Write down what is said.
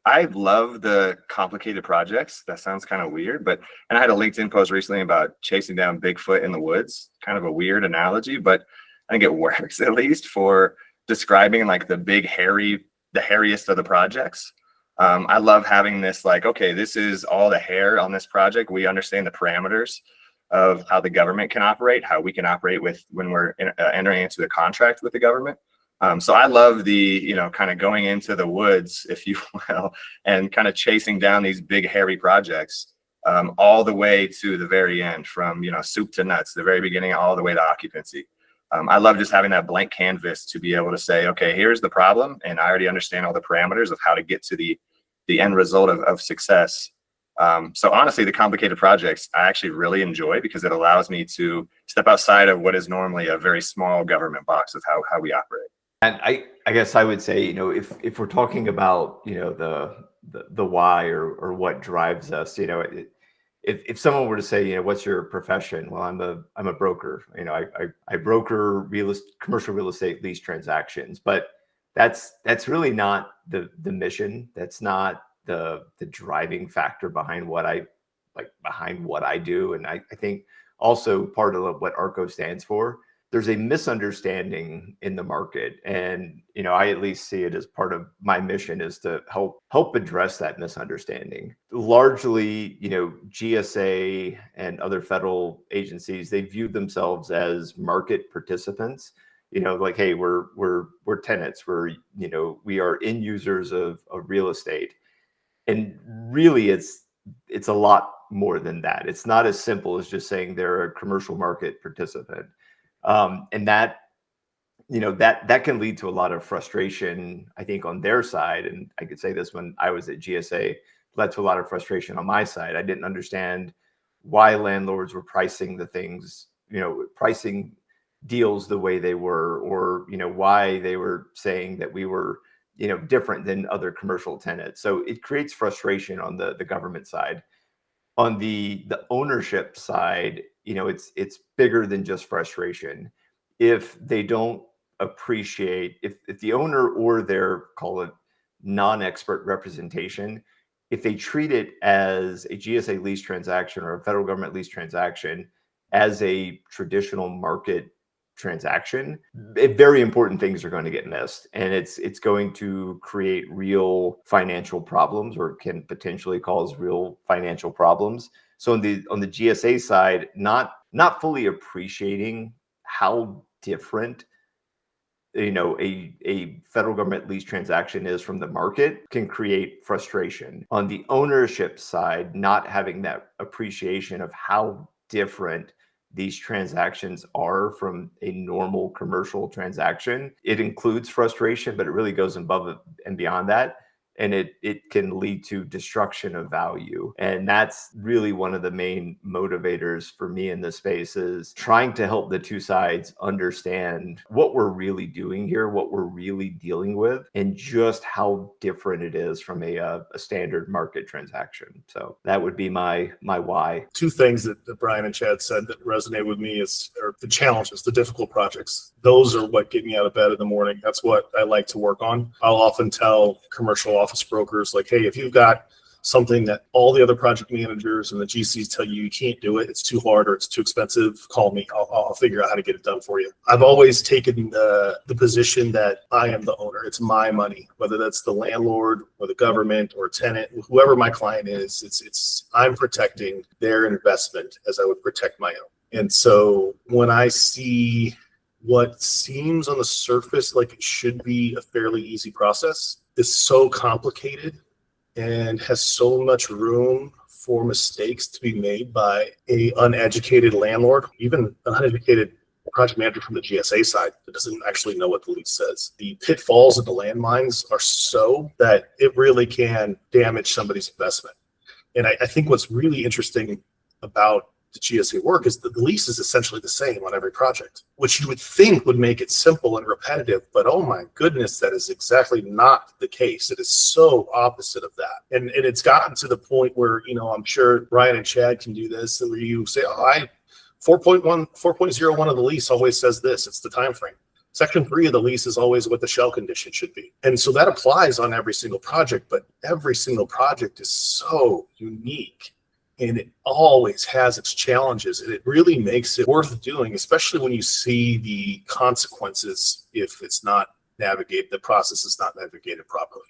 I love the complicated projects. That sounds kind of weird, but and I had a LinkedIn post recently about chasing down Bigfoot in the woods. Kind of a weird analogy, but I think it works at least for describing like the hairiest of the projects. I love having this like, okay, this is all the hair on this project. We understand the parameters of how the government can operate, how we can operate with when we're entering into the contract with the government. So I love the, kind of going into the woods, if you will, and kind of chasing down these big, hairy projects all the way to the very end, from, soup to nuts, the very beginning, all the way to occupancy. I love just having that blank canvas to be able to say, okay, here's the problem. And I already understand all the parameters of how to get to the end result of success. So honestly, the complicated projects I actually really enjoy because it allows me to step outside of what is normally a very small government box of how we operate. And I guess I would say, if we're talking about, the why or what drives us, if someone were to say, what's your profession? Well, I'm a broker. I broker commercial real estate lease transactions, but that's really not the mission. That's not the driving factor behind what I do. And I think also part of what ARCO stands for, there's a misunderstanding in the market. And, I at least see it as part of my mission is to help address that misunderstanding. Largely, GSA and other federal agencies, they view themselves as market participants, like, hey, we're tenants, we are end users of real estate. And really it's a lot more than that. It's not as simple as just saying they're a commercial market participant. And that can lead to a lot of frustration, I think, on their side. And I could say this, when I was at GSA, led to a lot of frustration on my side. I didn't understand why landlords were pricing the things, pricing deals the way they were, or, why they were saying that we were, different than other commercial tenants. So it creates frustration on the government side. On the ownership side, it's bigger than just frustration. If they don't appreciate, if the owner or their, call it, non-expert representation, if they treat it as a GSA lease transaction or a federal government lease transaction as a traditional market transaction, very important things are going to get missed, and it's going to create real financial problems, or can potentially cause real financial problems. So on the GSA side, not fully appreciating how different a federal government lease transaction is from the market can create frustration. On the ownership side, not having that appreciation of how different these transactions are from a normal commercial transaction, it includes frustration, but it really goes above and beyond that. And it can lead to destruction of value. And that's really one of the main motivators for me in this space, is trying to help the two sides understand what we're really doing here, what we're really dealing with, and just how different it is from a standard market transaction. So that would be my why. Two things that Brian and Chad said that resonate with me are the challenges, the difficult projects. Those are what get me out of bed in the morning. That's what I like to work on. I'll often tell commercial office brokers, like, hey, if you've got something that all the other project managers and the GCs tell you can't do it, it's too hard or it's too expensive, call me. I'll figure out how to get it done for you. I've always taken the position that I am the owner. It's my money, whether that's the landlord or the government or tenant, whoever my client is. It's I'm protecting their investment as I would protect my own. And so when I see what seems on the surface like it should be a fairly easy process is so complicated and has so much room for mistakes to be made by a uneducated landlord, even an uneducated project manager from the GSA side that doesn't actually know what the lease says. The pitfalls and the landmines are so that it really can damage somebody's investment. And I think what's really interesting about the GSA work is that the lease is essentially the same on every project, which you would think would make it simple and repetitive. But oh my goodness, that is exactly not the case. It is so opposite of that. And it's gotten to the point where, I'm sure Brian and Chad can do this, where you say, 4.01 of the lease always says this, it's the time frame. Section 3 of the lease is always what the shell condition should be. And so that applies on every single project, but every single project is so unique and it always has its challenges. And it really makes it worth doing, especially when you see the consequences if it's not navigated, the process is not navigated properly.